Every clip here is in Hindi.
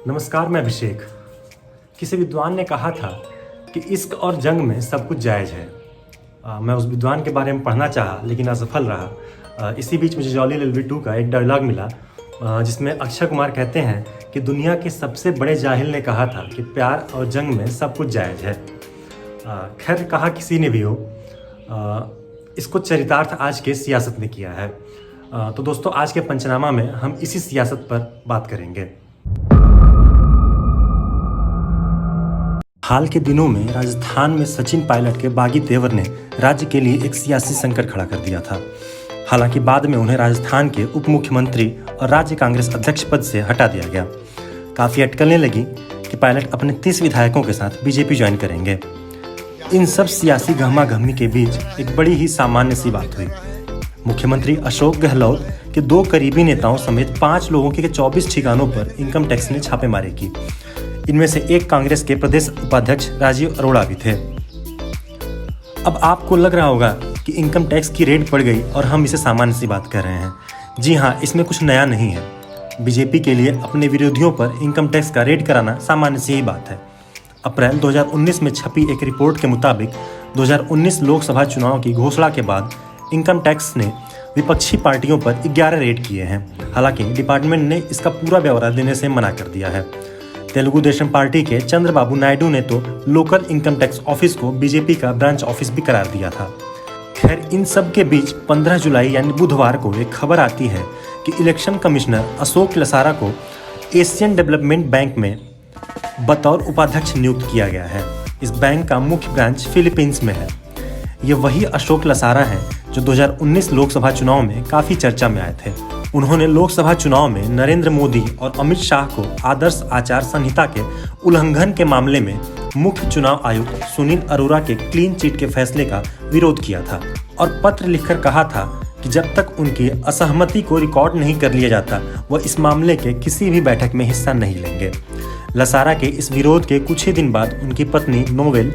नमस्कार, मैं अभिषेक। किसी विद्वान ने कहा था कि इश्क और जंग में सब कुछ जायज़ है। मैं उस विद्वान के बारे में पढ़ना चाहा लेकिन असफल रहा। इसी बीच मुझे जॉली LLB 2 का एक डायलॉग मिला जिसमें अक्षय कुमार कहते हैं कि दुनिया के सबसे बड़े जाहिल ने कहा था कि प्यार और जंग में सब कुछ जायज़ है। खैर, कहा किसी ने भी हो, इसको चरितार्थ आज के सियासत ने किया है। तो दोस्तों, आज के पंचनामा में हम इसी सियासत पर बात करेंगे। हाल के दिनों में राजस्थान में सचिन पायलट के बागी तेवर ने राज्य के लिए एक सियासी संकट खड़ा कर दिया था। हालांकि बाद में उन्हें राजस्थान के उप मुख्यमंत्री और राज्य कांग्रेस अध्यक्ष पद से हटा दिया गया। काफ़ी अटकलने लगी कि पायलट अपने 30 विधायकों के साथ बीजेपी ज्वाइन करेंगे। इन सब सियासी गहमा-गहमी के बीच एक बड़ी ही सामान्य सी बात हुई। मुख्यमंत्री अशोक गहलोत के 2 करीबी नेताओं समेत 5 लोगों के 24 ठिकानों पर इनकम टैक्स ने छापेमारी की। इनमें से एक कांग्रेस के प्रदेश उपाध्यक्ष राजीव अरोड़ा भी थे। अब आपको लग रहा होगा कि इनकम टैक्स की रेड पड़ गई और हम इसे सामान्य सी बात कर रहे हैं। जी हाँ, इसमें कुछ नया नहीं है। बीजेपी के लिए अपने विरोधियों पर इनकम टैक्स का रेड कराना सामान्य सी ही बात है। अप्रैल 2019 में छपी एक रिपोर्ट के मुताबिक 2019 लोकसभा चुनाव की घोषणा के बाद इनकम टैक्स ने विपक्षी पार्टियों पर 11 रेड किए हैं। हालांकि डिपार्टमेंट ने इसका पूरा ब्यौरा देने से मना कर दिया है। तेलुगु देशम पार्टी के चंद्रबाबू नायडू ने तो लोकल इनकम टैक्स ऑफिस को बीजेपी का ब्रांच ऑफिस भी करार दिया था। खैर, इन सब के बीच 15 जुलाई यानी बुधवार को एक खबर आती है कि इलेक्शन कमिश्नर अशोक लसारा को एशियन डेवलपमेंट बैंक में बतौर उपाध्यक्ष नियुक्त किया गया है। इस बैंक का मुख्य ब्रांच फिलीपींस में है। ये वही अशोक लसारा हैं जो 2019 लोकसभा चुनाव में काफ़ी चर्चा में आए थे। उन्होंने लोकसभा चुनाव में नरेंद्र मोदी और अमित शाह को आदर्श आचार संहिता के उल्लंघन के मामले में मुख्य चुनाव आयुक्त सुनील अरोड़ा के क्लीन चिट के फैसले का विरोध किया था और पत्र लिखकर कहा था कि जब तक उनकी असहमति को रिकॉर्ड नहीं कर लिया जाता, वह इस मामले के किसी भी बैठक में हिस्सा नहीं लेंगे। लसारा के इस विरोध के कुछ ही दिन बाद उनकी पत्नी नोवेल,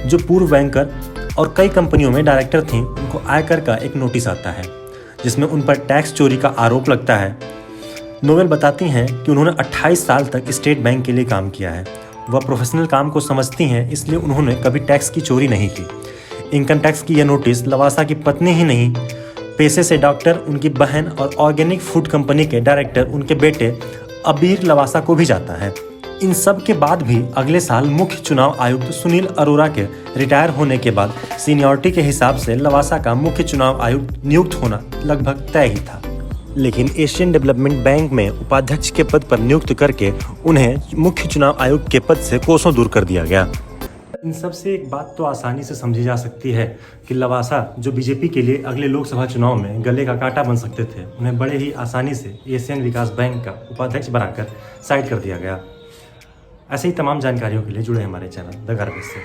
जो पूर्व बैंकर और कई कंपनियों में डायरेक्टर थीं, उनको आयकर का एक नोटिस आता है जिसमें उन पर टैक्स चोरी का आरोप लगता है। नोवेल बताती हैं कि उन्होंने 28 साल तक स्टेट बैंक के लिए काम किया है। वह प्रोफेशनल काम को समझती हैं, इसलिए उन्होंने कभी टैक्स की चोरी नहीं की। इनकम टैक्स की यह नोटिस लवासा की पत्नी ही नहीं, पेशे से डॉक्टर, उनकी बहन और ऑर्गेनिक फूड कंपनी के डायरेक्टर उनके बेटे अबीर लवासा को भी जाता है। इन सब के बाद भी अगले साल मुख्य चुनाव आयुक्त सुनील अरोड़ा के रिटायर होने के बाद सीनियरिटी के हिसाब से लवासा का मुख्य चुनाव आयुक्त नियुक्त होना लगभग तय ही था। लेकिन एशियन डेवलपमेंट बैंक में उपाध्यक्ष के पद पर नियुक्त करके उन्हें मुख्य चुनाव आयुक्त के पद से कोसों दूर कर दिया गया। इन सब से एक बात तो आसानी से समझी जा सकती है कि लवासा, जो बीजेपी के लिए अगले लोकसभा चुनाव में गले का कांटा बन सकते थे, उन्हें बड़े ही आसानी से एशियन विकास बैंक का उपाध्यक्ष बनाकर साइड कर दिया गया। ऐसे ही तमाम जानकारियों के लिए जुड़े हमारे चैनल द गार्बेज से।